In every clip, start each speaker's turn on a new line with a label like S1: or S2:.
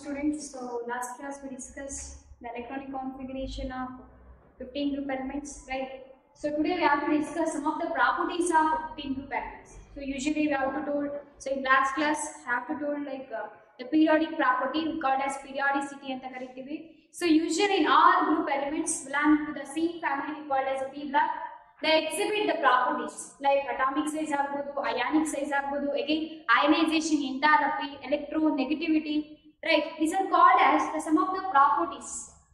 S1: students. So last class we discussed the electronic configuration of 15 group elements, right? So today we have to discuss some of the properties of 15 group elements. So usually we have to do, so in last class I have to do like the periodic property called as periodicity and the correctivity. So usually in all group elements belong to the same family called as a P block. They exhibit the properties like atomic size agbodu, ionic size agbodu, again ionization, enthalpy, electronegativity, right? These are called as the sum of the properties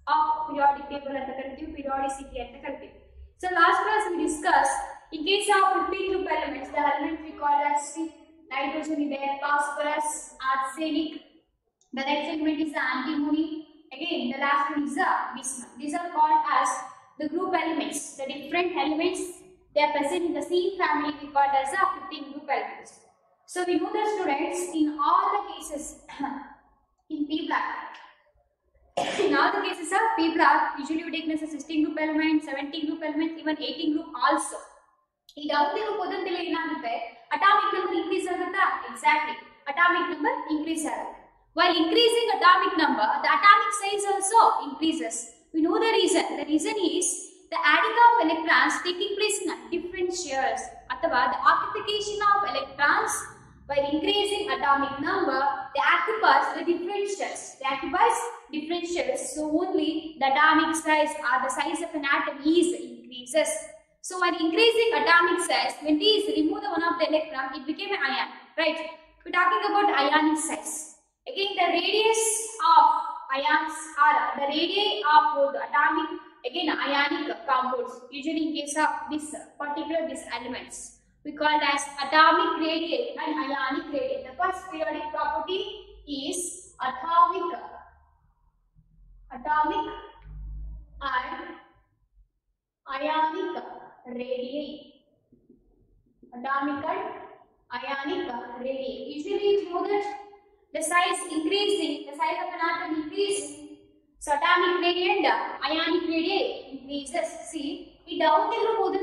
S1: of periodic table and the corrective, periodicity and the corrective. So last class we discussed in case of 15 group elements, the elements we call as nitrogen is there, phosphorus, arsenic. The next element is the antimony. Again, the last one is the bismuth. These are called as the group elements. The different elements they are present in the same family we call as the 15 group elements. So we know the students in all the cases in P block. In all the cases of P block, usually we take as a 16 group element, 17 group element, even 18 group also. In the atomic number increase exactly. Atomic number increase. While increasing atomic number, the atomic size also increases. We know the reason. The reason is the adding of electrons taking place in different shares. Athava the occultation of electrons while increasing atomic number, they occupies the different shares. They occupies different shares. So only the atomic size or the size of an atom is increases. So while increasing atomic size, when we remove the one of the electron, it became an ion, right? We're talking about ionic size. Again, the radius of ions are the radii of both atomic, again ionic compounds. Usually in case of this particular these elements, we call it as atomic radii and ionic radii. The first periodic property is atomic and ionic radii. Atomic and ionic radii. Usually you know that the size increasing, the size of an atom increasing, so atomic radii and ionic radii increases. See, we down the group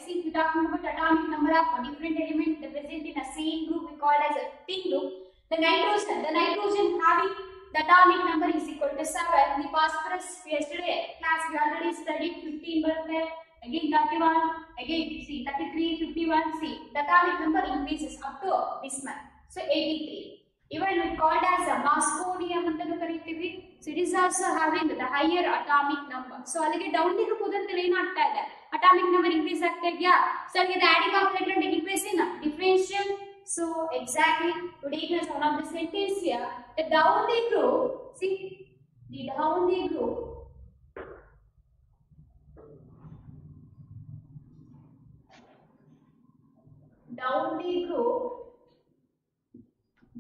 S1: see, we talking about atomic number of different elements that present in a same group we call as a 15 group. The nitrogen having the atomic number is equal to 7. The phosphorus yesterday class we already studied 15 birthday, again 31, again see 33, 51. See, the atomic number increases up to this month. So 83. Even we called as a Mosconium antanu karittivi. So it is also having the higher atomic number. So alage down the group udantile ಏನು ಆಗ್ತಾ ಇದೆ, atomic number increase ಆಗ್ತಾ ಇದೆಯಾ? So alage the adding of electron taking place in differential. So exactly today is one of the sentence here. The down the group, see the down the group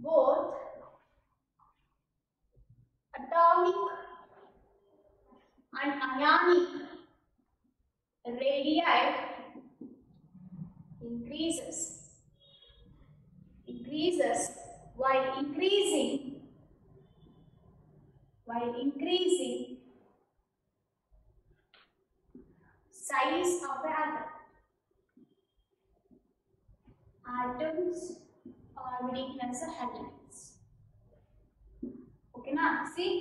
S1: both atomic and ionic radii increases while increasing size of the atoms orbiting as elements. Okay, now see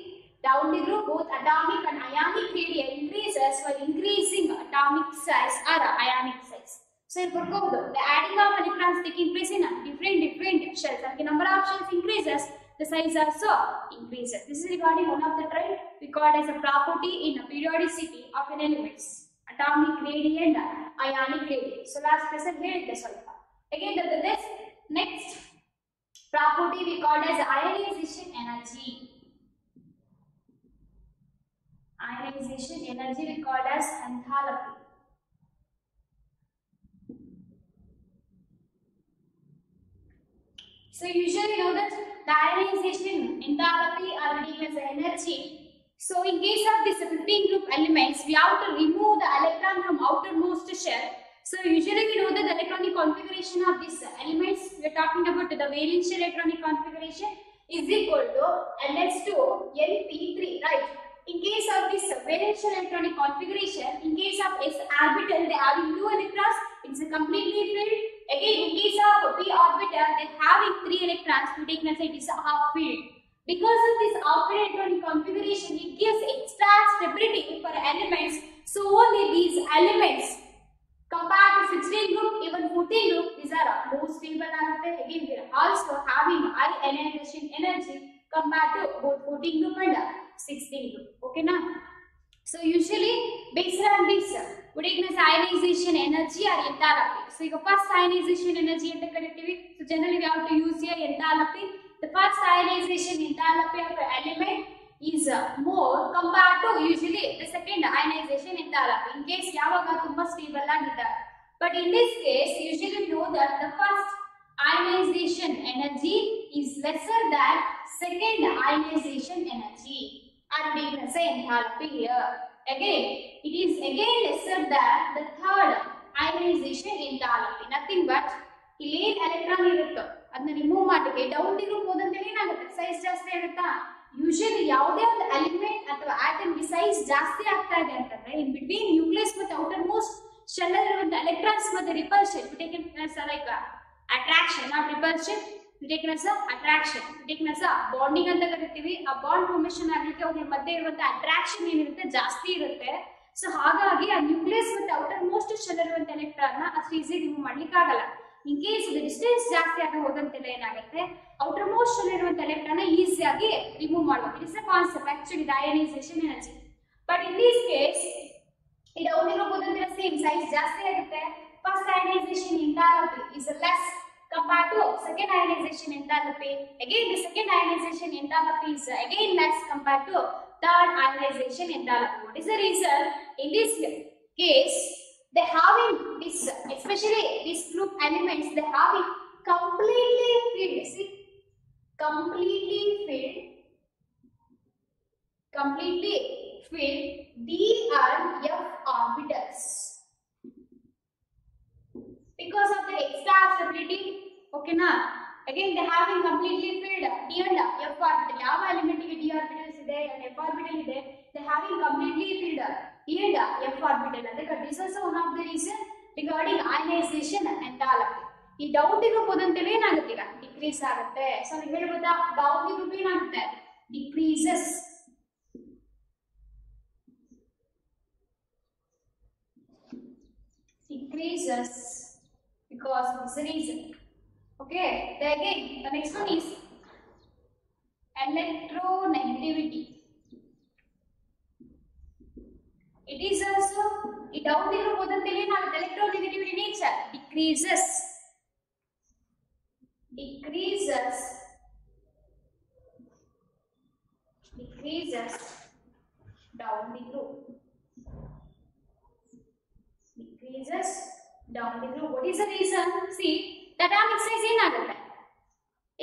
S1: down the group both atomic and ionic radii increases while increasing atomic size or ionic size. So the adding of electrons taking place in different shells. And the number of shells increases, the size also increases. This is regarding one of the trait we call as a property in a periodicity of an elements. Atomic radii and ionic radii. So last lesson here is the again this next property we call as ionization energy. Ionization energy we call as enthalpy. So usually you know that the ionization enthalpy are written as energy. So in case of this 15 group elements, we have to remove the electron from outermost shell. So usually we know that the electronic configuration of these elements, we are talking about the valence electronic configuration is equal to NH2 NP3, right? In case of this valence electronic configuration, in case of S orbital, they are having 2 electrons, it's a completely filled. Again, in case of p orbital, they having 3 electrons, we take as it is a half filled. Because of this awkward electronic configuration, it gives extra stability for elements. So only these elements compared to 16 group, even 14 group, these are more stable. Again, they are also having high ionization energy compared to both 14 group and 16 group. Okay, now. So usually based on this, we take as ionization energy or enthalpy. So your first ionization energy enta kadettivi. So generally we have to use here enthalpy. The first ionization enthalpy of an element is more compared to usually the second ionization enthalpy. In case yavaga tumba stable agidare. But in this case, usually we know that the first ionization energy is lesser than second ionization energy. And we can say enthalpy here. Again, it is again lesser than the third ionization enthalpy. Nothing but ಇಲ್ಲಿ electron ಇರುತ್ತೆ ಅದನ್ನ remove ಮಾಡಕ್ಕೆ down D group ಹೋದಂತೆ ಏನಾಗುತ್ತೆ size ಜಾಸ್ತಿ ಆಗುತ್ತಾ usually ಯಾವುದೇ ಒಂದು ಎಲಿಮೆಂಟ್ ಅಥವಾ ಆಟಮ್ ಗೆ ಸೈಜ್ ಜಾಸ್ತಿ ಆಗ್ತಾ ಇದೆ ಅಂತಂದ್ರೆ ಇನ್ ಬಿಟ್ವೀನ್ ನ್ಯೂಕ್ಲಿಯಸ್ ಮತ್ತು ಔಟರ್ ಮೋಸ್ಟ್ ಶೆಲ್ ಇರುವಂತ ಎಲೆಕ್ಟ್ರಾನ್ಸ್ ಮತ್ತೆ repulsion we take as like attraction not repulsion we take as attraction we take as bonding ಅಂತ ಕರೀತೀವಿ ಆ ಬಾಂಡ್ ಫಾರ್ಮೇಷನ್ ಆಗಲಿಕ್ಕೆ ಅವರ ಮಧ್ಯೆ ಇರುವಂತ ಅಟ್ರಾಕ್ಷನ್ ಏನಿರುತ್ತೆ ಜಾಸ್ತಿ ಇರುತ್ತೆ ಸೊ ಹಾಗಾಗಿ ಆ ನ್ಯೂಕ್ಲಿಯಸ್ ಮತ್ತು ಔಟರ್ ಮೋಸ್ಟ್ ಶೆಲ್ ಇರುವಂತ ಎಲೆಕ್ಟ್ರಾನ್ ನ ಅಷ್ಟು ಈಜಿ ರಿಮೂವ್ ಮಾಡ್ಲಿಕ್ಕೆ ಆಗಲ್ಲ in case the distance ಜಾಸ್ತಿ ಆಗ ಹೋದಂತೆಲ್ಲ ಏನಾಗುತ್ತೆ ಔಟರ್ ಮೋಸ್ಟ್ ಶೆಲ್ ಇರುವಂತ ಎಲೆಕ್ಟ್ರಾನ್ ನ ಈಜಿಯಾಗಿ ರಿಮೂವ್ ಮಾಡಬಹುದು it is a concept actually the ionization energy but in this case ಇದು ಅವನಿಗೆ ಹೋದಂತೆಲ್ಲ ಸೇಮ್ ಸೈಜ್ ಜಾಸ್ತಿ ಆಗುತ್ತೆ first ionization enthalpy is less compared to second ionization enthalpy. Again, the second ionization enthalpy is again less compared to third ionization enthalpy. What is the reason? In this case, they having this, especially these group elements, they having completely filled. See, completely filled d and f orbitals. Because of the extra stability, okay na? Again, they having completely filled d and f orbital. ಯಾವ element ಗೆ d orbitals ಇದೆ and f orbital ಇದೆ, they having completely filled d and f orbital. That is also one of the reason regarding ionization enthalpy. ಈ down D group ಹೋದಂತೆಲ್ಲ ಏನಾಗುತ್ತೆ ಈಗ decrease ಆಗುತ್ತೆ. So ನೀವು ಹೇಳ್ಬೋದಾ ಡೌನ್ ಡಿ ಗ್ರೂಪ್ ಏನಾಗುತ್ತೆ decreases. Decreases because of this reason. Okay, then again the next one is electronegativity. It is also it down the group hodantele enagutte electronegativity nature decreases down the group. Decreases down the group. What is the reason? See, the atomic size ಏನಾಗುತ್ತೆ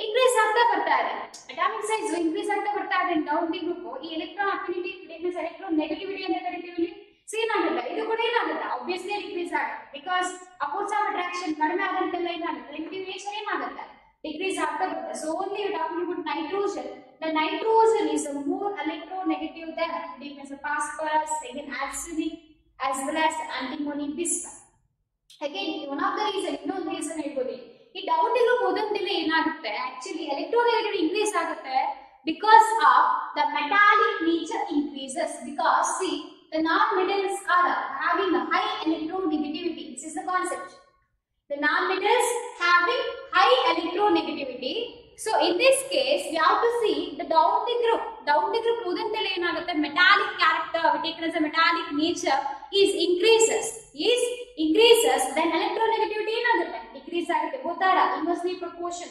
S1: increase ಆಗ್ತಾ ಬರ್ತಾ ಇದೆ. Atomic size increase ಆಗ್ತಾ ಬರ್ತಾ ಇದೆ down the group. ಈ electron affinity decrease electron negativity ಅಂತ ಕರೀತೀವಿ. See ಏನಾಗುತ್ತೆ ಇದು ಕೂಡ ಏನಾಗುತ್ತೆ obviously decrease ಆಗುತ್ತೆ because a force of attraction ಕಡಿಮೆ ಆದಂತೆಲ್ಲ ಏನಾಗುತ್ತೆ electric nature ಏನಾಗುತ್ತೆ decrease ಆಗ್ತಾ ಬರುತ್ತೆ. So only we talking about nitrogen. The nitrogen is more electronegative than phosphorus, again arsenic as well as antimony bismuth. Again, one of the reason, ಇನ್ನೊಂದು reason ಹೇಳ್ಬೋದು ಈ down D group ಹೋದಂತೆಲ್ಲ ಏನಾಗುತ್ತೆ actually electronegativity increase ಆಗುತ್ತೆ because of the metallic nature increases because see the non-metals are having a high electronegativity. This is the concept. The non-metals having high electronegativity. So in this case, we have to see the down the group. Down the group ಹೋದಂತೆಲ್ಲ ಏನಾಗುತ್ತೆ metallic character, we take as a metallic nature is increases. Then electronegativity ಏನಾಗುತ್ತೆ decrease ಆಗುತ್ತೆ. ಗೊತ್ತಾರಾ inversely proportion.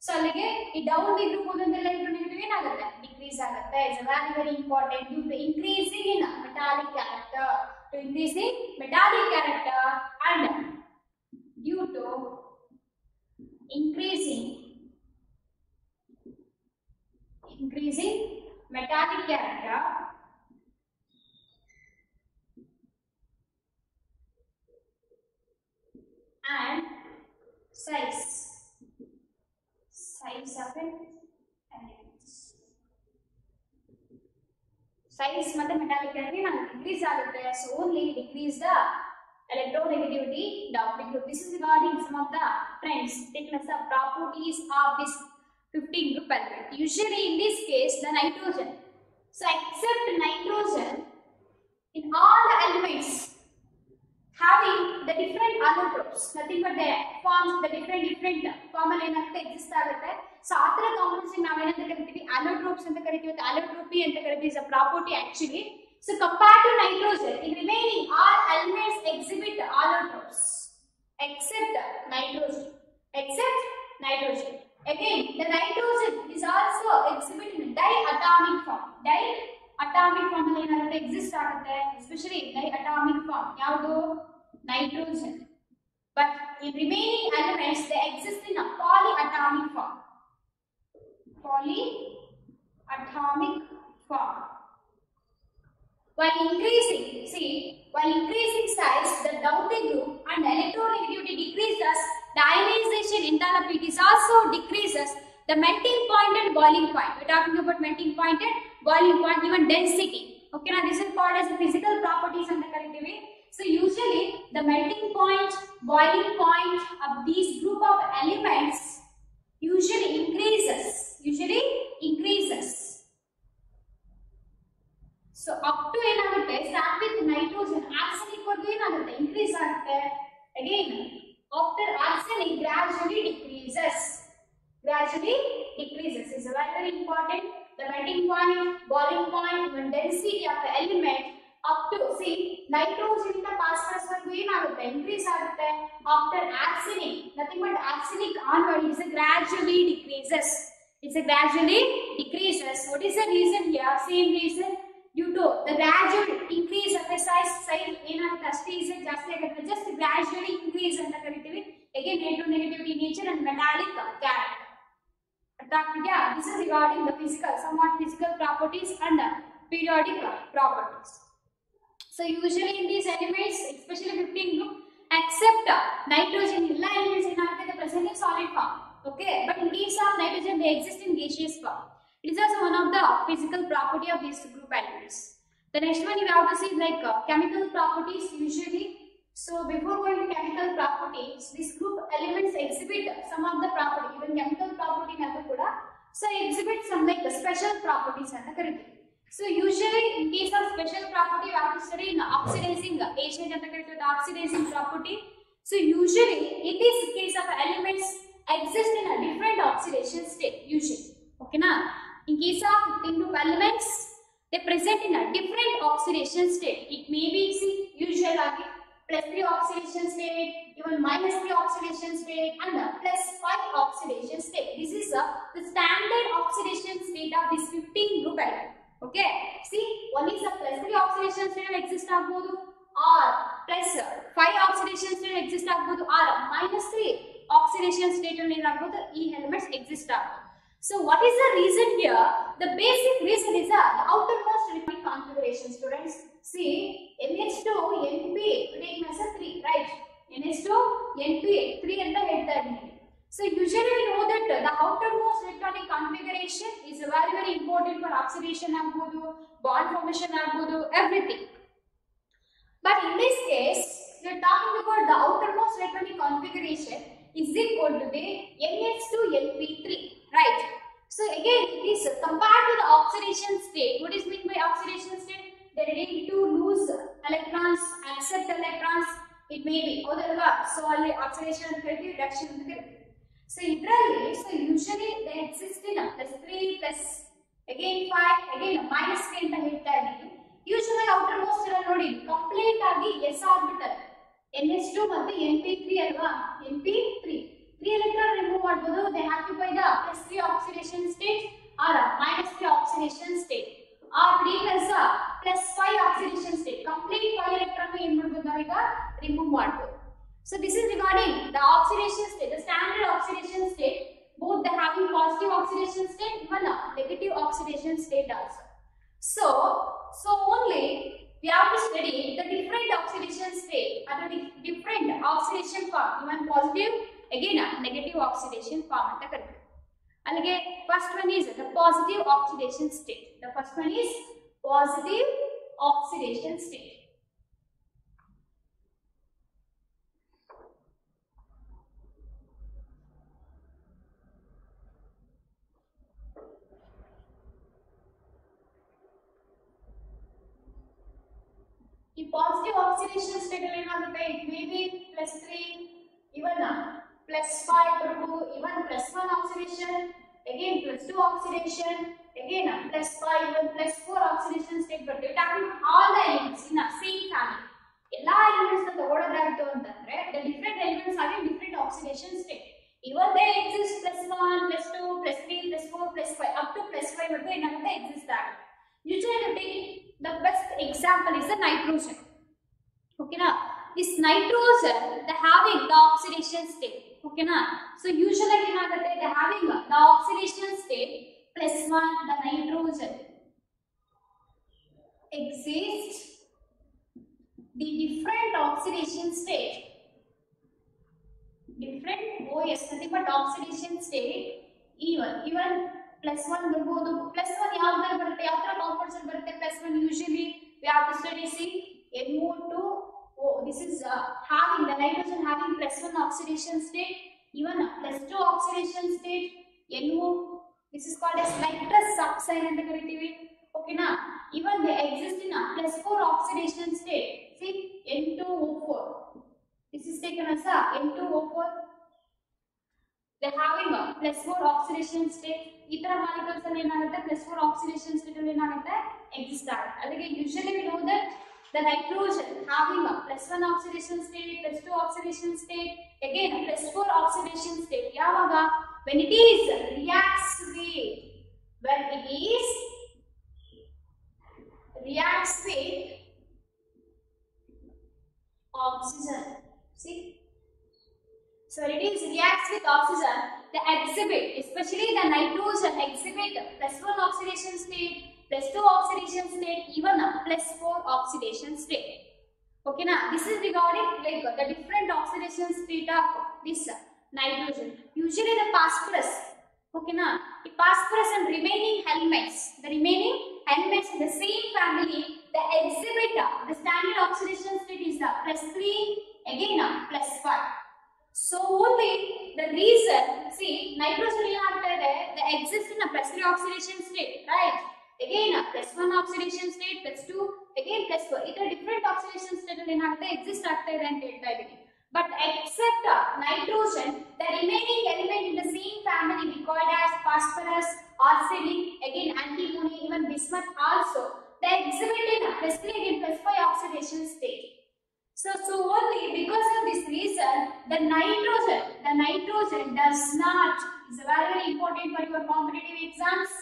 S1: So ಅಲ್ಲಿಗೆ ಈ down the group ಹೋದಂತೆಲ್ಲ electronegativity ಏನಾಗುತ್ತೆ decrease ಆಗುತ್ತೆ. It's very very important due to increasing in metallic character. To increasing metallic character and due to increasing metallic character and size of elements. Size ಮತ್ತೆ metallic character increase ಆಗುತ್ತೆ. So only decrease the electronegativity down the group. This is regarding some of the trends taken as the properties of this 15 group element. Usually in this case the nitrogen. So except nitrogen, in all the elements having the different allotropes, nothing but they forms the different formal ಏನಾಗುತ್ತೆ exist ಆಗುತ್ತೆ. So ಆ ತರ compounds ನಾವು ಏನಂತ ಕರಿತೀವಿ allotropes ಅಂತ ಕರಿತೀವಿ. Allotropy ಅಂತ ಕರಿತೀವಿ is a property actually. So compared to nitrogen, in remaining all elements exhibit allotropes except nitrogen. Except nitrogen. Again, the nitrogen is also exhibiting diatomic form. Diatomic form ಅಲ್ಲಿ ಏನಾಗುತ್ತೆ exist ಆಗುತ್ತೆ, especially diatomic form. ಯಾವುದು? Nitrogen. But in remaining elements they exist in a polyatomic form. Polyatomic form. While increasing size, the Doughty group and electronegativity decreases, the ionization enthalpy is also decreases, the melting point and boiling point. We are talking about melting point and boiling point, even density. Okay, now this is called as the physical properties and the current. So usually the melting point, boiling point of these group of elements usually increases. So up to ಏನಾಗುತ್ತೆ, start with nitrogen, arsenic ವರ್ಗು ಏನಾಗುತ್ತೆ, increase ಆಗುತ್ತೆ. Again after arsenic gradually decreases. Is very important. The melting point, boiling point, even density of the element up to see nitrogen ಇಂದ phosphorus ವರ್ಗು ಏನಾಗುತ್ತೆ, increase ಆಗುತ್ತೆ. After arsenic, nothing but arsenic onward, it gradually decreases. What is the reason here? Same reason. Due to the gradual increase of the size ಏನಾಗುತ್ತೆ ಅಷ್ಟೇ is ಜಾಸ್ತಿ ಆಗುತ್ತೆ, just gradually increase ಅಂತ ಕರಿತೀವಿ. Again electronegativity nature and metallic character. This is regarding the somewhat physical properties and periodic properties. So usually in these elements, especially 15 group, except nitrogen, all elements they present in solid form. Okay, but in case of nitrogen they exist in gaseous form. It is also one of the physical property of these group elements. The next one you have to see like chemical properties usually. So before going to chemical properties, these group elements exhibit some of the property, even chemical property nadu kuda. So exhibit some like the special properties and the current. So usually in case of special property, you have to study in oxidizing agent and the oxidizing property. So usually in this case of elements exist in a different oxidation state usually. Okay na? In case of 15 group elements, they present in a different oxidation state. It may be usual +3 oxidation state, even -3 oxidation state, and +5 oxidation state. This is the standard oxidation state of this 15 group element. Okay, see, one is a +3 oxidation state exist agbodu, or +5 oxidation state exist agbodu, or -3 oxidation state agbodu. These elements exist agbodu. So what is the reason here? The basic reason is the outermost electronic configuration, students. See, NH2 NP we take as a 3, right? NH2 NP 3 ಅಂತ ಹೇಳ್ತಾ ಇದ್ದೀನಿ. So usually we know that the outermost electronic configuration is very important for oxidation agbodu, bond formation agbodu, everything. But in this case, we are talking about the outermost electronic configuration is equal to the NH2 NP3, right? So again, this compared to the oxidation state, what is meant by oxidation state? They are ready to lose electrons, accept electrons. It may be otherwise. So only oxidation and reduction. So usually they exist in a +3 again 5 again -3 ಅಂತ ಹೇಳ್ತಾ ಇದ್ದೀನಿ. Usually outermost ನೋಡಿ complete ಆಗಿ s orbital NH2 ಮತ್ತು NP3 ಅಲ್ವಾ, NP3 3 electron remove ಮಾಡಬಹುದು. They occupy the +3 oxidation state or -3 oxidation state, or +5 oxidation state. Complete 5 electron ಏನು ಮಾಡಬಹುದು ನಾವೀಗ remove ಮಾಡಬಹುದು. So this is regarding the oxidation state, the standard oxidation state. Both they having positive oxidation state, even negative oxidation state also. So only we have to study the different oxidation state and the different oxidation form, even positive, again negative oxidation form anta karite. Alage first one is the positive oxidation state. The first one is positive oxidation state. positive oxidation state ಅಲ್ಲಿ ಏನಾಗುತ್ತೆ it may be +3 even +5 ಬರ್ಬೋದು even +1 oxidation again +2 oxidation again +5 even +4 oxidation state ಬರುತ್ತೆ talking about all the elements in a same family ಎಲ್ಲಾ elements ನ ತಗೊಳ್ಳೋದಾಯ್ತು ಅಂತಂದ್ರೆ the different elements having different oxidation state even they exist +1 +2 +3 +4 +5 up to +5 ವರೆಗೂ ಏನಾಗುತ್ತೆ exist ಆಗುತ್ತೆ usually the best example is the nitrogen okay na this nitrogen they having the oxidation state okay na so usually ಏನಾಗುತ್ತೆ they having the oxidation state +1 the nitrogen exists the different oxidation state different OS nothing but oxidation state even +1 ಬರ್ಬೋದು +1 ಯಾವ್ದ್ರಲ್ಲಿ ಬರುತ್ತೆ ಯಾವ ತರ compounds ಅಲ್ಲಿ ಬರುತ್ತೆ +1 usually we have to study see NO2 this is having the nitrogen having +1 oxidation state even +2 oxidation state NO this is called as nitrous oxide ಅಂತ ಕರಿತೀವಿ okay na even they exist in +4 oxidation state see N2O4 this is taken as a N2O4 they having a +4 oxidation state इतर molecules ಅಲ್ಲಿ ಏನಾಗುತ್ತೆ +4 oxidation state ಅಲ್ಲಿ ಏನಾಗುತ್ತೆ exist ಆಗುತ್ತೆ ಅದಕ್ಕೆ usually we know that the nitrogen having a +1 oxidation state +2 oxidation state again +4 oxidation state ಯಾವಾಗ when it is reacts with oxygen see so it is reacts with oxygen they exhibit especially the nitrogen exhibit +1 oxidation state +2 oxidation state even +4 oxidation state okay na this is regarding like the different oxidation state of this nitrogen usually the phosphorus okay na the phosphorus and remaining elements in the same family they exhibit the standard oxidation state is +3 again +5 so only the reason see nitrogen they exist in a +3 oxidation state right again +1 oxidation state +2 again +4 either different oxidation state ಅಲ್ಲಿ ಏನಾಗುತ್ತೆ exist ಆಗ್ತಾ ಇದೆ ಅಂತ ಹೇಳ್ತಾ ಇದ್ದೀನಿ but except nitrogen the remaining element in the same family we called as phosphorus arsenic again antimony even bismuth also they exhibit in +3 again +5 oxidation state so only because of this reason the nitrogen does not is very, very important for your competitive exams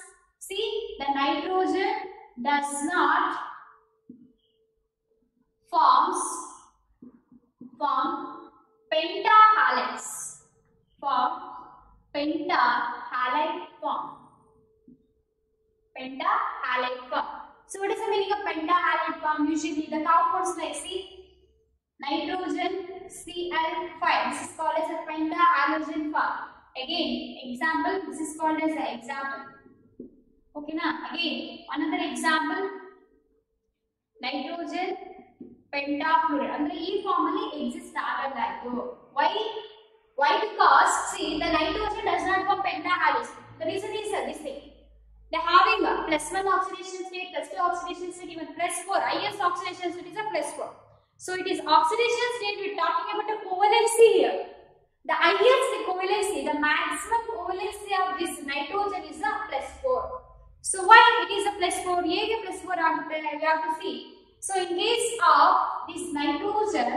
S1: see the nitrogen does not form pentahalides form pentahalide form so what is the meaning of pentahalide form usually the compounds like see nitrogen Cl5 this is called as a pentahalogen form again example this is called as an example okay na again another example nitrogen pentafluoride andre ee form alli exist agadayitu why because see the nitrogen does not form pentahalides the reason is this thing they having a +1 oxidation state +2 oxidation state even +4 highest oxidation state is a +4 so it is oxidation state we are talking about a covalency here the highest covalency the maximum covalency of this nitrogen is a +4 so why it is a +4 ಹೇಗೆ +4 ಆಗುತ್ತೆ we have to see so in case of this nitrogen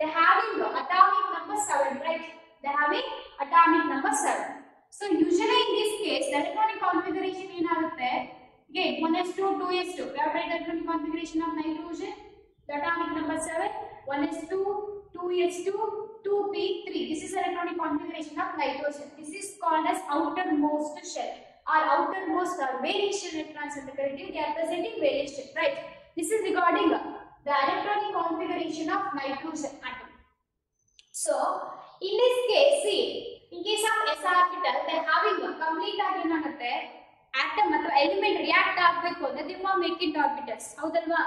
S1: they having atomic number 7 right they having atomic number 7 so usually in this case the electronic configuration ಏನಾಗುತ್ತೆ again 1s2 2s2 we have read the electronic configuration of nitrogen the atomic number 7 1s2 2s2 2p3 this is electronic configuration of nitrogen this is called as outermost shell or outermost or valence shell electrons in the current they are presenting valence shell right this is regarding the electronic configuration of nitrogen atom so in this case see in case of s orbital they having complete ಆಗಿ ಏನಾಗುತ್ತೆ atom ಅಥವಾ element react ಆಗಬೇಕು ಅಂದ್ರೆ they form vacant orbitals ಹೌದಲ್ವಾ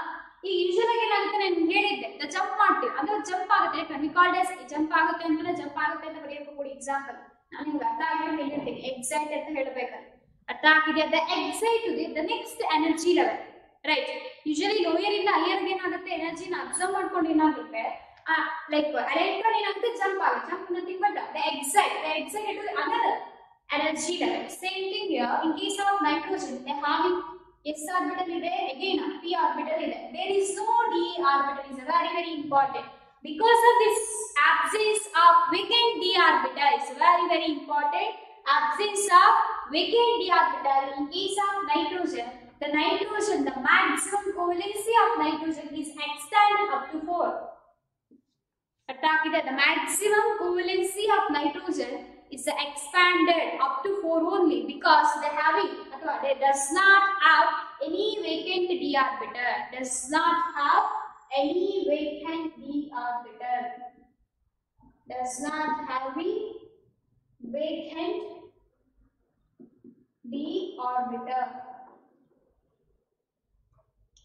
S1: ಈ usual ಆಗಿ ನಾನು ನಿಮಗೆ ಹೇಳಿದ್ದೆ ದ ಜಂಪ್ ಮಾಡ್ತೀವಿ ಅದು ಜಂಪ್ ಆಗುತ್ತೆ ಯಾಕಂದ್ರೆ ಕಾಲ್ಡ್ ಆಸ್ ಜಂಪ್ ಆಗುತ್ತೆ ಅಂತ ಜಂಪ್ ಆಗುತ್ತೆ ಅಂತ ಬರೆಯಬೇಕು ಕೊಡಿ ಎಕ್ಸಾಂಪಲ್ ನಾನು ನಿಮಗೆ ಅರ್ಥ ಆಗಿದೆ ಹೇಳಿರ್ತೀನಿ ಎಕ್ಸೈಟ್ ಅಂತ ಹೇಳಬೇಕಲ್ಲ ಅರ್ಥ ಆಗಿದೆ the excite to the next energy level right usually lower ಇಂದ ಹೈಯರ್ ಏನಾಗುತ್ತೆ ಎನರ್ಜಿನ ಅಬ್ಸರ್ವ್ ಮಾಡ್ಕೊಂಡು ಏನಾಗುತ್ತೆ like electron ಏನಾಗುತ್ತೆ jump nothing but the excite to another energy level. Same thing here in case of nitrogen, they having s orbital ide, again p orbital ide, there is no d orbital, is very important because of this absence of vacant d orbital. Is very important, absence of vacant d orbital in case of nitrogen. The maximum covalency of nitrogen is extended up to 4. The maximum covalency of nitrogen is expanded up to 4 only because they does not have any vacant d orbital. Does not have any vacant d orbital. Does not have vacant d orbital.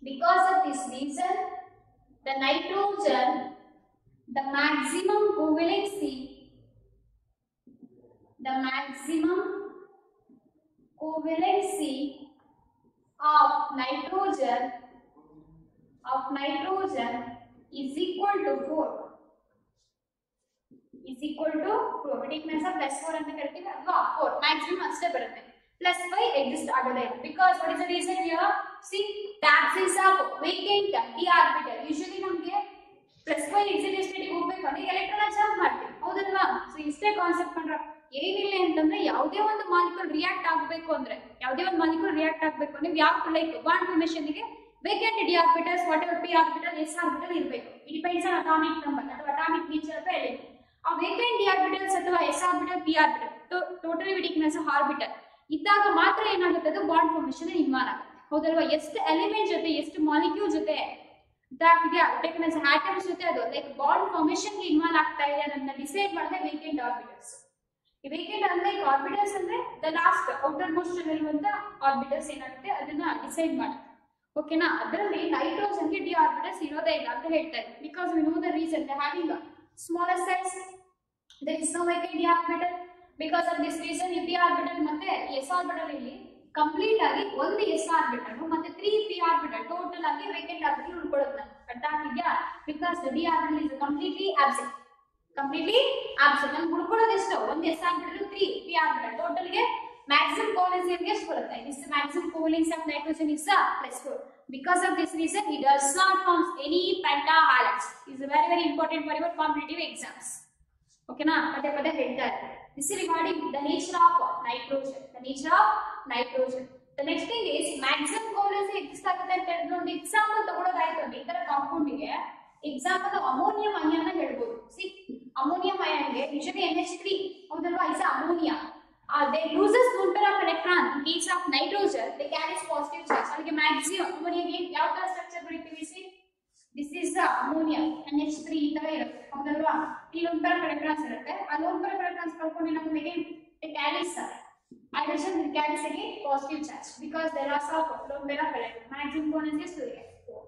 S1: Because of this reason, the nitrogen, the maximum covalency of nitrogen is equal to 4. Is equal to 4. Weakness of plus 4 ಅಂತ ಕರಿತೀವಿ ಅಲ್ವಾ 4 maximum ಅಷ್ಟೇ ಬರುತ್ತೆ. Plus 5 exist ಆಗೋದೇ ಇಲ್ಲ. Because what is the reason here? See, the absence of vacant d orbital. Usually ನಮಗೆ plus 5 exit state ಗೆ ಹೋಗಬೇಕು ಅಂದ್ರೆ ಎಲೆಕ್ಟ್ರಾನ್ ಜಂಪ್ ಮಾಡ್ತೀವಿ ಹೌದಲ್ವಾ. ಸೊ ಇಷ್ಟೇ ಕಾನ್ಸೆಪ್ಟ್ ಕಂಡ್ರೆ ಏನಿಲ್ಲ ಅಂತಂದ್ರೆ ಯಾವುದೇ ಒಂದು ಮಾಲಿಕ್ಯೂಲ್ ರಿಯಾಕ್ಟ್ ಆಗಬೇಕು ಅಂದ್ರೆ we have to like bond formation ಗೆ vacant d orbitals, whatever p orbital s orbital ಇರಬೇಕು. It depends on atomic number ಅಥವಾ atomic nature of element. ಆ vacant d orbitals ಅಥವಾ s orbital p orbital totally weakness orbital ಇದ್ದಾಗ ಮಾತ್ರ ಏನಾಗುತ್ತೆ ಅದು bond formation involve ಆಗುತ್ತೆ ಹೌದಲ್ವಾ. ಎಷ್ಟು ಎಲಿಮೆಂಟ್ ಜೊತೆ ಎಷ್ಟು ಮಾಲಿಕ್ಯೂಲ್ ಜೊತೆ ಆಟಮ್ಸ್ ಜೊತೆ ಅದು ಲೈಕ್ ಬಾಂಡ್ ಫಾರ್ಮೇಷನ್ ಗೆ ಇನ್ವಾಲ್ವ್ ಆಗ್ತಾ ಇದೆ ಅದನ್ನ ಡಿಸೈಡ್ ಮಾಡಿದ್ರೆ ವೇಕೆಂಟ್ ಆರ್ಬಿಟಲ್ಸ್. ಈ ವೇಕೆಂಟ್ ಅಂದ್ರೆ ಆರ್ಬಿಟಲ್ಸ್ ಅಂದ್ರೆ ದ ಲಾಸ್ಟ್ ಔಟರ್ ಮೋಸ್ಟ್ ಇರುವಂತ ಆರ್ಬಿಟಲ್ಸ್ ಏನಾಗುತ್ತೆ ಅದನ್ನ ಡಿಸೈಡ್ ಮಾಡುತ್ತೆ ಓಕೆನಾ. ಅದರಲ್ಲಿ ನೈಟ್ರೋಜನ್ ಗೆ ಡಿ ಆರ್ಬಿಟಲ್ಸ್ ಇರೋದೇ ಇಲ್ಲ ಅಂತ ಹೇಳ್ತಾ ಇದ್ದಾರೆ because we know the reason they having smaller size there is no vacant D orbital. Because of this reason ಈ ಪಿ ಆರ್ಬಿಟಲ್ ಮತ್ತೆ ಎಸ್ ಆರ್ಬಿಟಲ್ ಇಲ್ಲಿ ಕಂಪ್ಲೀಟ್ ಆಗಿ ಒಂದು ಎಸ್ ಆರ್ಬಿಟಲ್ ಮತ್ತೆ 3 ಪಿ ಆರ್ಬಿಟಲ್ ಟೋಟಲ್ ಆಗಿ ವೇಕೆಂಟ್ ಆರ್ಬಿಟಲ್ ಉಳ್ಕೊಳ್ಳುತ್ತೆ. ಅರ್ಥ ಆಗಿದ್ಯಾ? Because the D orbital is completely absent. ನಮ್ಗೆ ಉಳ್ಕೊಳ್ಳೋದು ಎಷ್ಟು ಒಂದು S orbital 3 P orbital total ಗೆ maximum covalence ಎಷ್ಟು ಬರುತ್ತೆ. This maximum covalence of nitrogen is +4. Because of this reason it does not form any pentahalides. Is very important for your competitive exams. Okay na ಪದೇ ಹೇಳ್ತಾ ಇದ್ದಾರೆ. This is regarding the nature of nitrogen. The next thing is maximum covalence exist ಆಗುತ್ತೆ ಅಂತ ಹೇಳಿದ್ರೆ ಒಂದು example ತಗೊಳ್ಳೋದಾಯ್ತು ಅಂದ್ರೆ ಈ ತರ ಕಾಂಪೌಂಡ್ ಗೆ ಎಕ್ಸಾಂಪಲ್ ಅಮೋನಿಯಂ ಅಯಾನ್ ಹೇಳ್ಬೋದು. ಅಮೋನಿಯಂ ಅಯಾನ್ ಗೆ ಯೂಶಲಿ NH3 ಹೌದಲ್ವಾ is ammonia. They loses lone pair of electron. In case of nitrogen, they carries positive charge. So, maximum ammonia again, ಯಾವ ತರ structure ಬರೀತೀವಿ see? This is the ammonia NH3 ಈ ತರ ಇರುತ್ತೆ ಹೌದಲ್ವಾ. ಈ lone pair of electrons ಇರುತ್ತೆ. ಆ lone pair of electrons ಕಳ್ಕೊಂಡು ನಮಗೆ again it carries hydrogen will carries again positive charge because there are some lone pair of electrons. Maximum covalence is 4.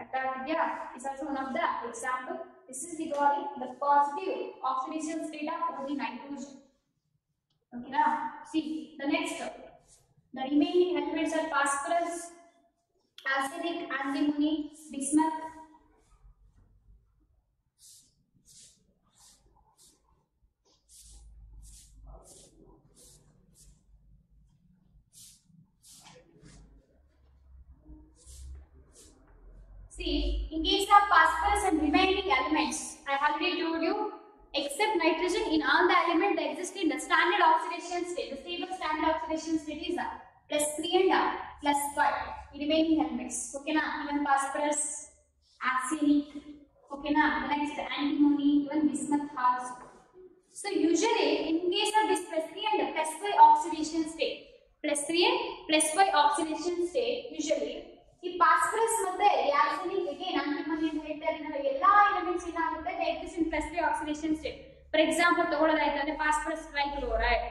S1: ಅರ್ಥ ಆಗಿದ್ಯಾ? Is also one of the example. This is regarding the positive oxidation state of the nitrogen. Okay now, see the next the remaining elements are phosphorus, arsenic, antimony, bismuth. See, in case of phosphorus and remaining elements, I already told you, except nitrogen, in all the elements that exist in the standard oxidation state. The stable standard oxidation state is +3 and +5. The remaining elements. Okay na, even phosphorus, arsenic. Okay na, the next antimony, even bismuth also. So usually, in case of this +3 and +5 oxidation state, +3 and +5 oxidation state, usually. ಈ phosphorus ಮತ್ತೆ arsenic again antimony ಅಂತ ಹೇಳ್ತಾ ಇದ್ದೀನಲ್ಲ ಎಲ್ಲಾ elements ಏನಾಗುತ್ತೆ they exist in +3 oxidation state. For example ತಗೊಳ್ಳೋದಾಯ್ತು ಅಂದ್ರೆ phosphorus ಟ್ರೈಕ್ಲೋರೈಡ್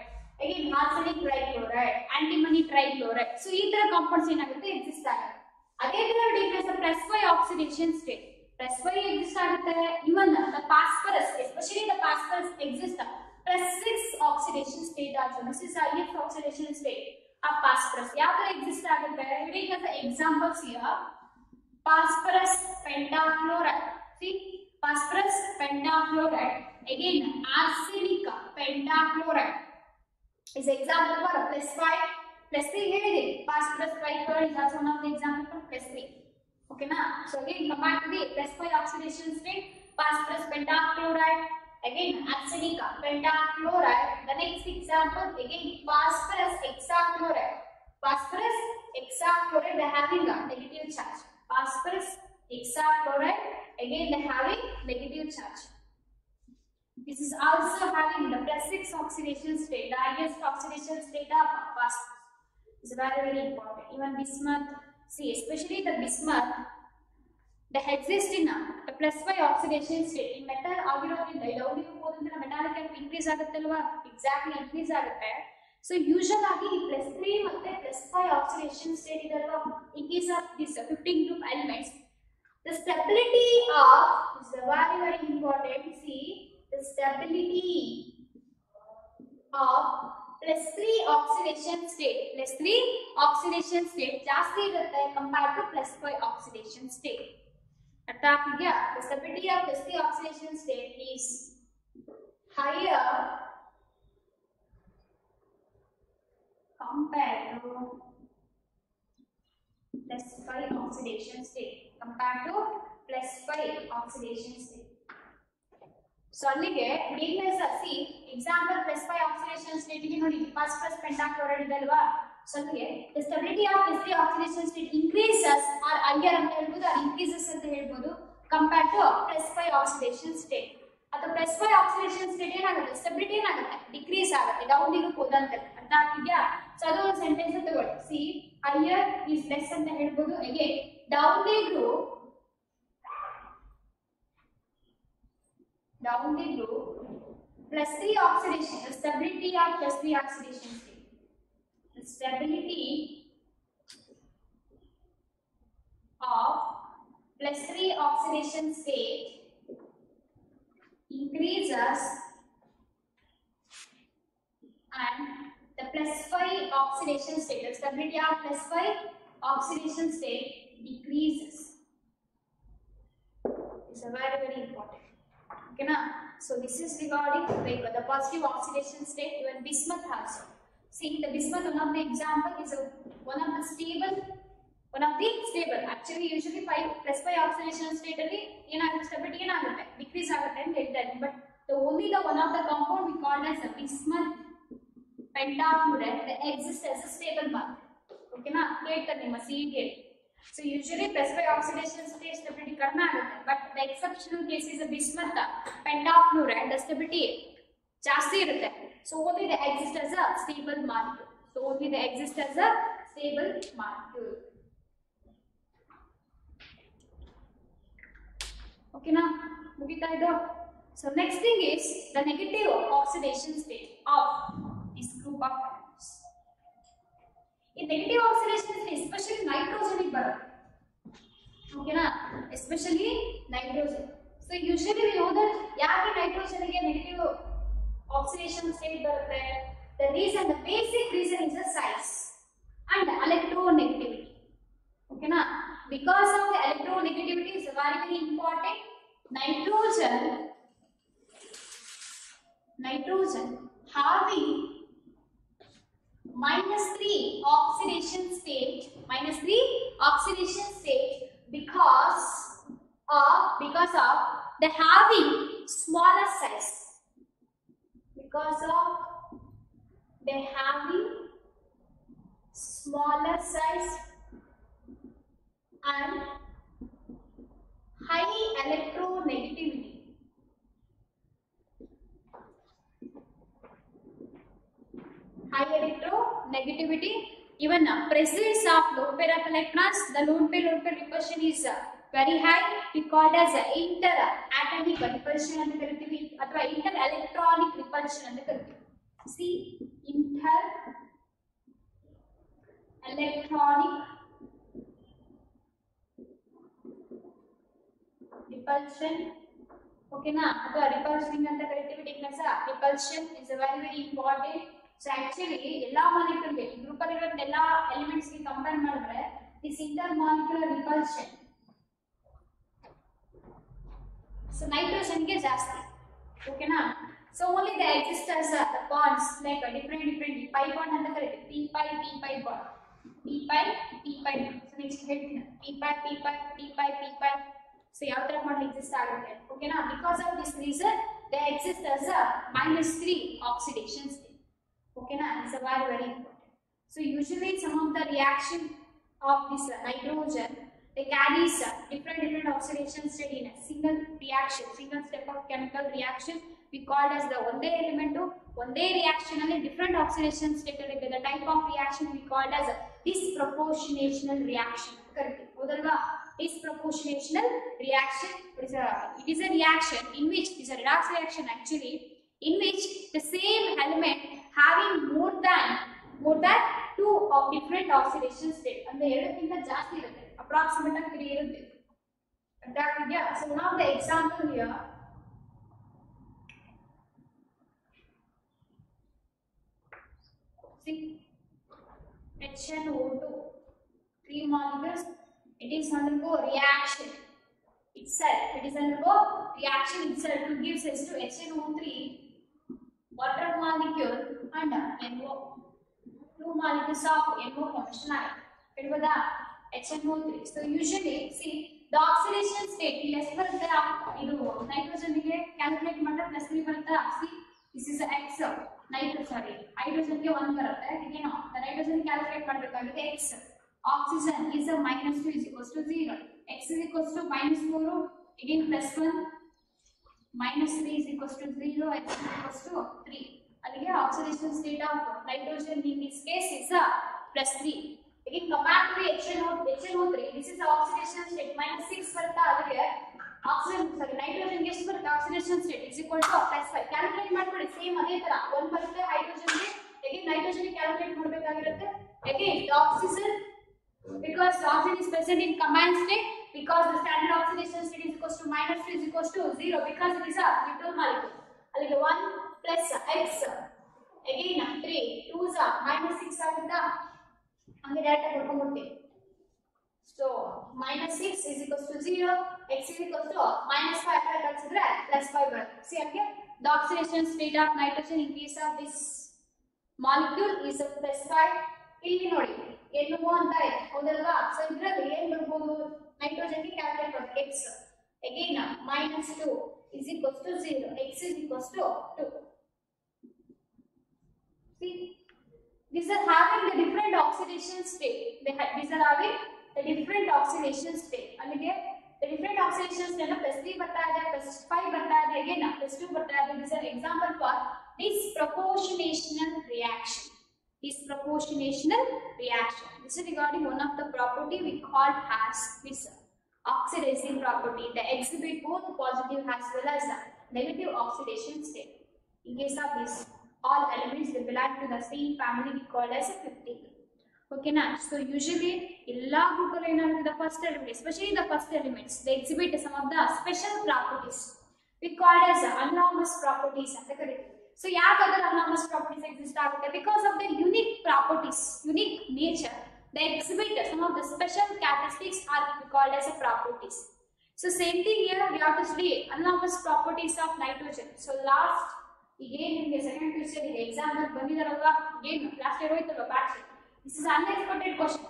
S1: again arsenic trichloride, antimony trichloride. So ಈ ತರ ಕಾಂಪೌಂಡ್ಸ್ ಏನಾಗುತ್ತೆ ಎಕ್ಸಿಸ್ಟ್ ಆಗುತ್ತೆ. ಅದೇ ತರ ಡಿಫರೆನ್ಸ್ +5 oxidation state +5 ಎಕ್ಸಿಸ್ಟ್ ಆಗುತ್ತೆ. ಇವನ್ the phosphorus especially the phosphorus exist +6 oxidation state also. This is IF oxidation state of phosphorus. ಯಾವ ತರ ಎಕ್ಸಿಸ್ಟ್ ಆಗುತ್ತೆ? Giving us the examples here. phosphorus pentachloride. See, phosphorus pentachloride. Again, arsenic pentachloride is an example for a plus 5. Plus 3 here. Phosphorus trichloride is also one of the example for plus 3. Okay, na? So again, come back to the plus 5 oxidation state. Phosphorus pentachloride. Again, arsenic pentachloride. The next example, again, phosphorus hexachloride. Phosphorus hexachloride, they are having a negative charge. Phosphorus hexachloride, again they are having negative charge. This is also having the plus 6 oxidation state, the highest oxidation state of phosphorus. It's very important. Even bismuth, see, especially the bismuth, they exist in the plus 5 oxidation state. In metal, metallic increase exactly increase. So usually plus 3 and plus 5 oxidation state in case of this 15 group elements, the stability of is very important. See, the stability of plus 3 oxidation state, plus 3 oxidation state just compared to plus 5 oxidation state. The stability of plus 3 oxidation state is higher compared to plus 5 oxidation state, compared to plus 5 oxidation state. So see example plus 5 oxidation state phosphorus pentachloride so the stability of plus 3 oxidation state increases or higher or increases compared to plus 5 oxidation state. At the plus 5 oxidation state stability decrease down so that sentence see higher is less and again down the group plus 3 oxidation, the stability of plus 3 oxidation state. The stability of plus 3 oxidation state increases and the plus 5 oxidation state, the stability of plus 5 oxidation state decreases. It's a very important. Okay, na? So this is regarding the positive oxidation state. Even bismuth also. See, the bismuth, one of the example is one of the stable. Actually, usually 5 plus 5 oxidation state stability decrease but only the one of the compound we call as a bismuth pentachloride that exists as a stable marker. Okay, na? So usually plus 5 oxidation state stability but the exceptional case is a bismuth pentachloride, the stability jasti. So only they exist as a stable molecule. Okay, now so next thing is the negative oxidation state of this group of atoms. In negative oxidation state, especially nitrogen, okay, na? Especially nitrogen. So usually we know that nitrogen negative oxidation state. The basic reason is the size and electronegativity. Okay, na? Because of the electronegativity is very important. Nitrogen having -3 oxidation state, because of the having smaller size, and high electronegativity. Even presence of lone pair of electrons, the lone pair repulsion is very high. We call it as inter-atomic repulsion and inter-electronic repulsion. See, inter-electronic repulsion. Okay, na? Repulsion is very important. So actually, all molecules, group elements compare this intermolecular repulsion So nitrogen ಗೆ ಜಾಸ್ತಿ. ಓಕೆನಾ? So only the exist as the bonds like a different pi bond ಅಂತ ಕರೀತೀವಿ. p pi bond. p pi. So next ಹೇಳ್ತೀನಿ. p pi. So ಯಾವ ತರ bond exist ಆಗುತ್ತೆ. ಓಕೆನಾ? Because of this reason they exist as a -3 oxidation state. ಓಕೆನಾ? It's a very important. So usually some of the reaction of this nitrogen they carries different oxidation state in a single reaction, single step of chemical reaction. We called as the one day element one day reaction and different oxidation state. The type of reaction we called as a disproportional reaction. Correct? Disproportional reaction. It is a reaction in which it is a redox reaction actually in which the same element having more than two of different oxidation state. And the ಎರಡಕ್ಕಿಂತ ಜಾಸ್ತಿ ಇರುತ್ತೆ. Approximately 3 ಇರುತ್ತೆ. ಅರ್ಥಾಗ್ತಿದೆಯಾ? So one of the example here. See, HNO2, 3 molecules. It is undergo reaction itself. It is undergo reaction itself to give us to HNO3, water molecule and NO. 2 molecules of NO formation ಆಗಿದೆ. HNO3. So usually see the oxidation state less ಬರುತ್ತೆ ಇದು nitrogen ಗೆ calculate ಮಾಡಿದ್ರೆ +3 ಬರುತ್ತೆ. See this is X hydrogen ಗೆ 1 ಬರುತ್ತೆ. ಹೀಗೇನೋ the nitrogen calculate ಮಾಡಬೇಕಾಗಿದೆ X. Oxygen is a -2 is equals to 0. X is equals to -4 again +1 -3 is equals to 0. X is equals to 3. ಅಲ್ಲಿಗೆ oxidation state of nitrogen in this case is a +3. Again compared to the HNO3, this is the oxidation state -6 ಬರುತ್ತಾ ಅಲ್ಲಿಗೆ nitrogen ಗೆ ಎಷ್ಟು ಬರುತ್ತೆ oxidation state is equal to +5. Calculate ಮಾಡ್ಕೊಳ್ಳಿ same ಅದೇ ತರ 1 ಬರುತ್ತೆ hydrogen ಗೆ again nitrogen ಗೆ calculate ಮಾಡಬೇಕಾಗಿರುತ್ತೆ. again the oxygen because the oxygen is present in combined state because the standard oxidation state is equals to -2 is equals to 0 because it is a neutral molecule. ಅಲ್ಲಿಗೆ 1 plus X again 3 2s -6 ಆಗುತ್ತಾ ಹಂಗೆ direct ಆಗಿ ಬರ್ಕೊಂಡ್ಬಿಡ್ತೀವಿ. So -6 is equals to 0, X is equals to -5 ಕಳಿಸಿದ್ರೆ +5 ಬರುತ್ತೆ. See again the oxidation state of nitrogen in case of this molecule is a +5. ಇಲ್ಲಿ ನೋಡಿ NO ಅಂತ ಇದೆ ಹೌದಲ್ವಾ? ಸೊ ಇದರಲ್ಲಿ ಏನು ಬರ್ಬೋದು nitrogen ಗೆ ಕ್ಯಾಲ್ಕುಲೇಟ್ ಮಾಡಿ X again -2 is equals to 0, X is equals to 2. See these are having the different oxidation state. These are having the different oxidation state. ಅಲ್ಲಿಗೆ the different oxidation state +3 ಬರ್ತಾ ಇದೆ, +5 ಬರ್ತಾ ಇದೆ, again +2 ಬರ್ತಾ ಇದೆ. These are example for disproportional reaction. Disproportional reaction. This is regarding one of the property we called as this oxidizing property. They exhibit both positive as well as the negative oxidation state. In case of this, all elements they belong to the same family we call as a 15 group. Okay na? So usually illa group the first element, especially the first elements, they exhibit some of the special properties we call as anomalous properties ಅಂತ ಕರೀತೀವಿ. So ಯಾಕಾದ್ರೆ anomalous properties exist ಆಗುತ್ತೆ? Because of their unique properties, unique nature, they exhibit some of the special characteristics are called as a properties. So same thing here we have to study anomalous properties of nitrogen. So last again ನಿಮಗೆ second question ಇದೆ exam ಅಲ್ಲಿ ಬಂದಿದಾರಲ್ವಾ ಏನು last year ಹೋಯ್ತಲ್ವಾ batch this is unexpected question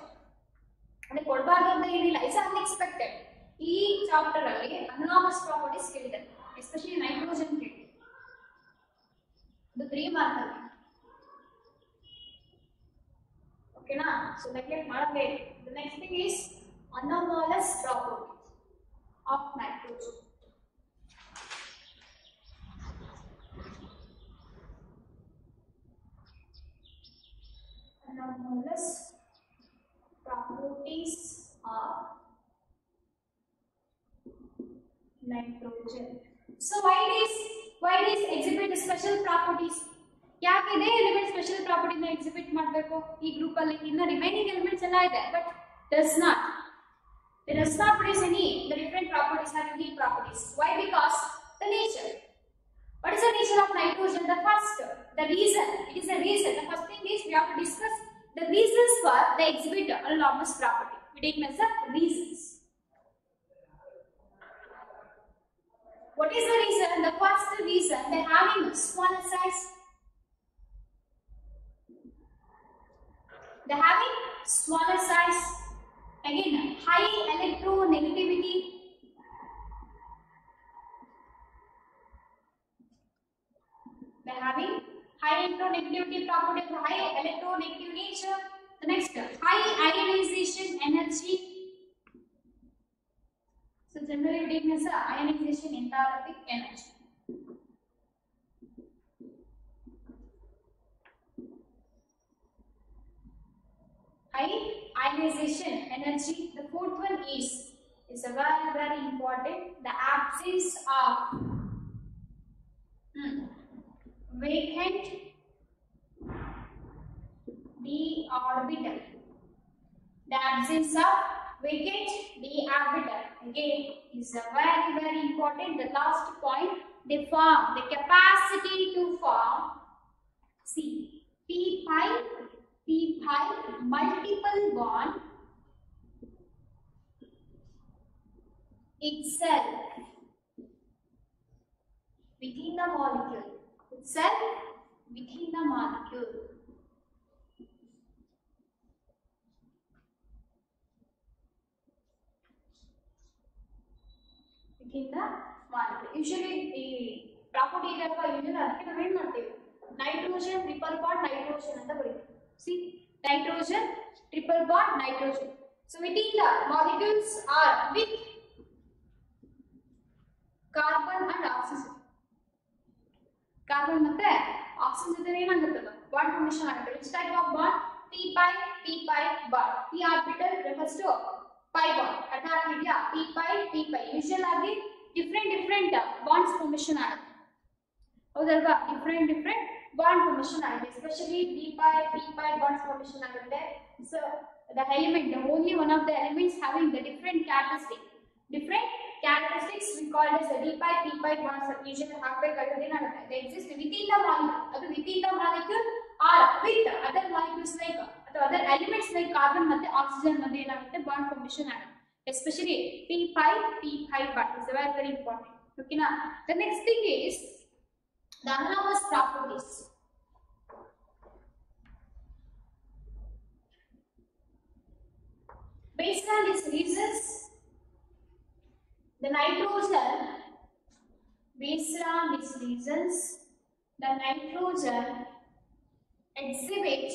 S1: ಅಂದ್ರೆ ಕೊಡಬಾರ್ದು ಅಂತ ಏನಿಲ್ಲ ಇಟ್ಸ್ ಅನ್ಎಕ್ಸ್ಪೆಕ್ಟೆಡ್ ಈ ಚಾಪ್ಟರ್ ಅಲ್ಲಿ ಅನಾಮಸ್ ಪ್ರಾಪರ್ಟೀಸ್ ಕೇಳಿದ್ದಾರೆ ಎಸ್ಪೆಷಲಿ ನೈಟ್ರೋಜನ್ ಕೇಳಿ ಇದು 3 ಮಾರ್ಕ್ ಅಲ್ಲಿ ಓಕೆನಾ ಸೊ ನೆಗ್ಲೆಕ್ಟ್ ಮಾಡಬೇಡಿ the next thing is anomalous properties of nitrogen anomalous properties of nitrogen. So why these exhibit special properties? ಯಾಕೆ ಇದೆ ಎಲಿಮೆಂಟ್ ಸ್ಪೆಷಲ್ ಪ್ರಾಪರ್ಟಿ ನ ಎಕ್ಸಿಬಿಟ್ ಮಾಡಬೇಕು ಈ ಗ್ರೂಪ್ ಅಲ್ಲಿ ಇನ್ನು ರಿಮೈನಿಂಗ್ ಎಲಿಮೆಂಟ್ಸ್ ಎಲ್ಲ ಇದೆ but does not produce any the different properties or unique properties. Why? Because the nature. What is the nature of nitrogen? The first, the reason. It is a reason. The first thing is we have to discuss the reasons for the exhibit anomalous property. We take as the reasons. What is the reason? The first reason, they having a smaller size. They having smaller size. Again, high electronegativity. They having high electronegativity property, high electronegative nature. The next, high ionization energy. So generally we take as ionization enthalpic energy. High ionization energy. The fourth one is a very important. The absence of vacant d orbital. The absence of vacant d orbital again is a very important. The last point, they form the capacity to form. See, p pi multiple bond itself within the molecule. Itself within the molecule. Within the molecule. Usually the property usually nitrogen triple bond nitrogen anta barite. See, nitrogen triple bond nitrogen. So within the molecules are with carbon and oxygen. Carbon ಮತ್ತೆ oxygen ಜೊತೆ ಏನಾಗುತ್ತಲ್ಲ bond formation ಆಗುತ್ತೆ. Which type of bond? p pi bond. P orbital refers to pi bond. ಅರ್ಥ ಇದೆಯಾ? p pi. Usually ಆಗಿ different bonds formation ಆಗುತ್ತೆ. ಹೌದಲ್ವಾ? different bond formation ಆಗುತ್ತೆ. Especially p pi bonds formation ಆಗುತ್ತೆ. So the element, the only one of the elements having the different characteristics we call as the d pi p pi bonds usually they exist within the molecule. Within the molecule or with other molecules like other elements like carbon and oxygen bond formation especially p pi bond is very important. Okay, now the next thing is the anomalous properties. Based on these reasons, the nitrogen, based on these reasons, the nitrogen exhibit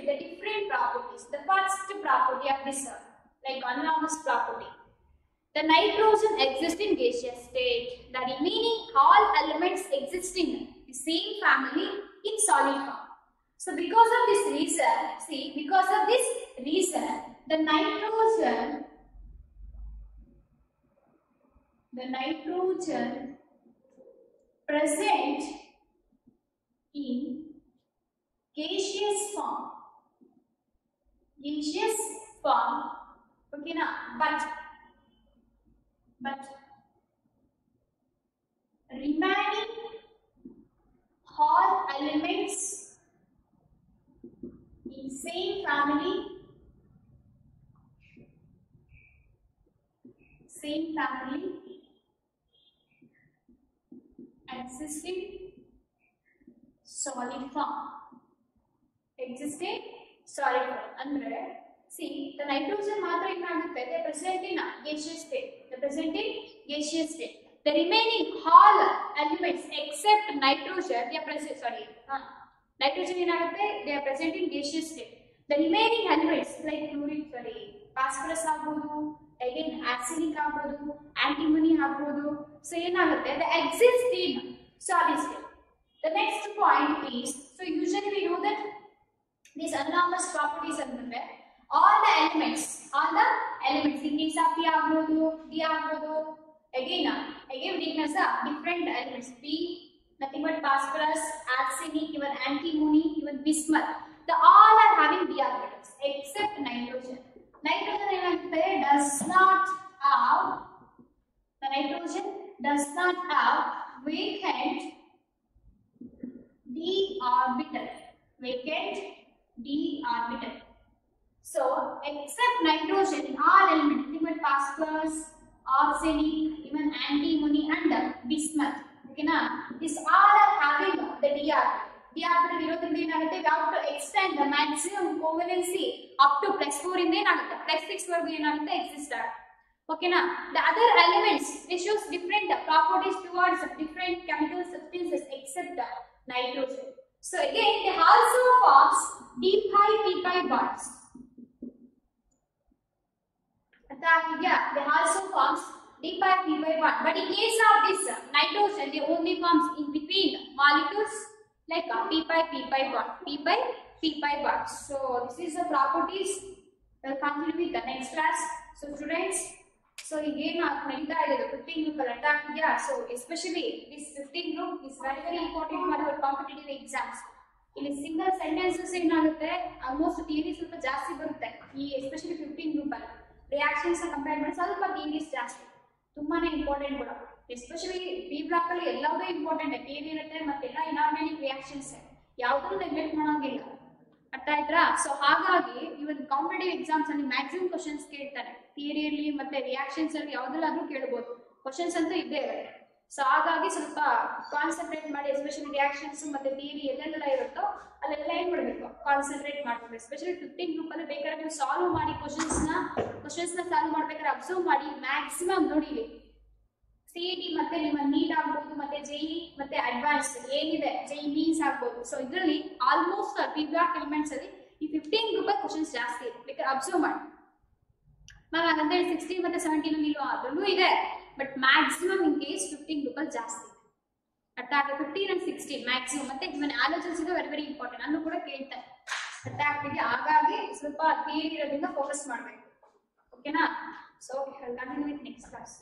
S1: the different properties. The first property of this like anomalous property. The nitrogen exists in gaseous state. The remaining all elements exist in the same family in solid form. So because of this reason, the nitrogen present in gaseous form. Okay, now, but remaining all elements in same family existing solid form. Andre, see, the nitrogen matra they present in gaseous state. The remaining all elements except nitrogen, they are present. Nitrogen they are present in gaseous state. The remaining elements like phosphorus again arsenic antimony so they exist in solid state. The next point is, so usually we know that these anomalous properties are all the elements in case of P D again we take as different elements. P nothing but phosphorus, arsenic, even antimony, even bismuth. The all are having d orbitals except nitrogen. Nitrogen does not have vacant orbital. Vacant d orbital. So except nitrogen, all elements, even phosphorus, arsenic, even antimony and bismuth, okay na, these all are having the d orbital. d orbital irodrinda enagutte, we have to extend the maximum covalency up to +4 ಇಂದ ಏನಾಗುತ್ತೆ +6 ವರೆಗೂ ಏನಾಗುತ್ತೆ exist ಆಗುತ್ತೆ. Okay na, the other elements they shows different properties towards different chemical substances except nitrogen. So again they also forms d pi p pi bonds. They also forms d pi p pi bond, but in case of this nitrogen they only forms in between molecules like p pi bond, p pi p pi bond. So this is the properties. We'll continue with the next class. So students, so again ನಡೀತಾ ಇದೆ 15 group ಅಲ್ಲಿ ಅರ್ಥ ಆಗ್ತಿದೆಯಾ? So especially this 15 group is very important for our competitive exams. ಇಲ್ಲಿ single sentences ಏನಾಗುತ್ತೆ, almost theory ಸ್ವಲ್ಪ ಜಾಸ್ತಿ ಬರುತ್ತೆ ಈ ಎಸ್ಪೆಷಲಿ 15 ಗ್ರೂಪ್ ಅಲ್ಲಿ. ರಿಯಾಕ್ಷನ್ಸ್ ಕಂಪೇರ್ ಮಾಡಿ ಸ್ವಲ್ಪ ಥಿಯರೀಸ್ ಜಾಸ್ತಿ, ತುಂಬಾನೇ ಇಂಪಾರ್ಟೆಂಟ್ ಕೂಡ. ಎಸ್ಪೆಷಲಿ ಬಿ ಬ್ಲಾಕ್ ಅಲ್ಲಿ ಎಲ್ಲವೂ ಇಂಪಾರ್ಟೆಂಟ್, ಥಿಯರಿ ಇರುತ್ತೆ ಮತ್ತೆಲ್ಲ ಇನಾರ್ಗಾನಿಕ್ ರಿಯಾಕ್ಷನ್ಸ್, ಯಾವುದೂ ನೆಗ್ಲೆಕ್ಟ್ ಮಾಡೋಂಗಿಲ್ಲ. ಅರ್ಥ ಆಯ್ತಾ? ಸೊ ಹಾಗಾಗಿ ಇವನ್ ಕಾಂಪಿಟೇಟಿವ್ ಎಕ್ಸಾಮ್ಸ್ ಅಲ್ಲಿ ಮ್ಯಾಕ್ಸಿಮಮ್ ಕ್ವಶನ್ಸ್ ಕೇಳ್ತಾರೆ, ಥಿಯರಿಯಲ್ಲಿ ಮತ್ತೆ ರಿಯಾಕ್ಷನ್ಸ್ ಅಲ್ಲಿ ಯಾವ್ದಲ್ಲಾದ್ರೂ ಕೇಳ್ಬೋದು, ಕ್ವಶನ್ಸ್ ಅಂತೂ ಇದ್ದೇ ಇರುತ್ತೆ. ಸೊ ಹಾಗಾಗಿ ಸ್ವಲ್ಪ ಕಾನ್ಸಂಟ್ರೇಟ್ ಮಾಡಿ, ಎಸ್ಪೆಷಲಿ ರಿಯಾಕ್ಷನ್ಸ್ ಮತ್ತೆ ಥಿಯರಿ ಎಲ್ಲೆಲ್ಲ ಇರುತ್ತೋ ಅಲ್ಲೆಲ್ಲ ಏನ್ ಮಾಡಬೇಕು, ಕಾನ್ಸಂಟ್ರೇಟ್ ಮಾಡಬೇಕು. ಎಸ್ಪೆಷಲಿ 15 ಗ್ರೂಪ್ ಅಲ್ಲಿ ಬೇಕಾದ್ರೆ ನೀವು ಸಾಲ್ವ್ ಮಾಡಿ ಕ್ವಶನ್ಸ್ ನ ಸಾಲ್ವ್ ಮಾಡ್ಬೇಕಾದ್ರೆ ಅಬ್ಸರ್ವ್ ಮಾಡಿ ಮ್ಯಾಕ್ಸಿಮಮ್ ನೋಡಿ. ಇಲ್ಲಿ ಸಿಇಟಿ ಮತ್ತೆ ನಿಮ್ಮ ನೀಟ್ ಆಗ್ಬೋದು, ಮತ್ತೆ ಜೆಇ ಮತ್ತೆ ಅಡ್ವಾನ್ಸ್ ಏನಿದೆ ಜೆಇ ಮೀನ್ಸ್ ಆಗ್ಬೋದು. ಸೊ ಇದರಲ್ಲಿ ಆಲ್ಮೋಸ್ಟ್ ಬಿ ಬ್ಲಾಕ್ ಎಲಿಮೆಂಟ್ಸ್ ಅಲ್ಲಿ ಈ 15 ಗ್ರೂಪ್ ಅಲ್ಲಿ ಕ್ವಶನ್ಸ್ ಜಾಸ್ತಿ ಇದೆ, ಬೇಕಾದ್ರೆ ಅಬ್ಸರ್ವ್ ಮಾಡಿ. ಮ್ಯಾಮ್ ಹಾಗಂದ್ರೆ 16 ಮತ್ತೆ 17 ಅಲ್ಲಿ ಅದರಲ್ಲೂ ಇದೆ, but maximum in case 15 group ಅಲ್ಲಿ ಜಾಸ್ತಿ ಇದೆ. ಅರ್ಥ ಆಗಿದೆ? 15 and 16 ಮ್ಯಾಕ್ಸಿಮಮ್. ಮತ್ತೆ ಇವನ್ ಆಲೋಚನ್ಸ್ ಇದೆ ವೆರಿ ಇಂಪಾರ್ಟೆಂಟ್, ಅನ್ನು ಕೂಡ ಕೇಳ್ತಾರೆ. ಅರ್ಥ ಆಗ್ತಿದೆ? ಹಾಗಾಗಿ ಸ್ವಲ್ಪ ಥಿಯರಿ ಇರೋದ್ರಿಂದ ಫೋಕಸ್ ಮಾಡಬೇಕು. ಓಕೆನಾ? So continue with next class.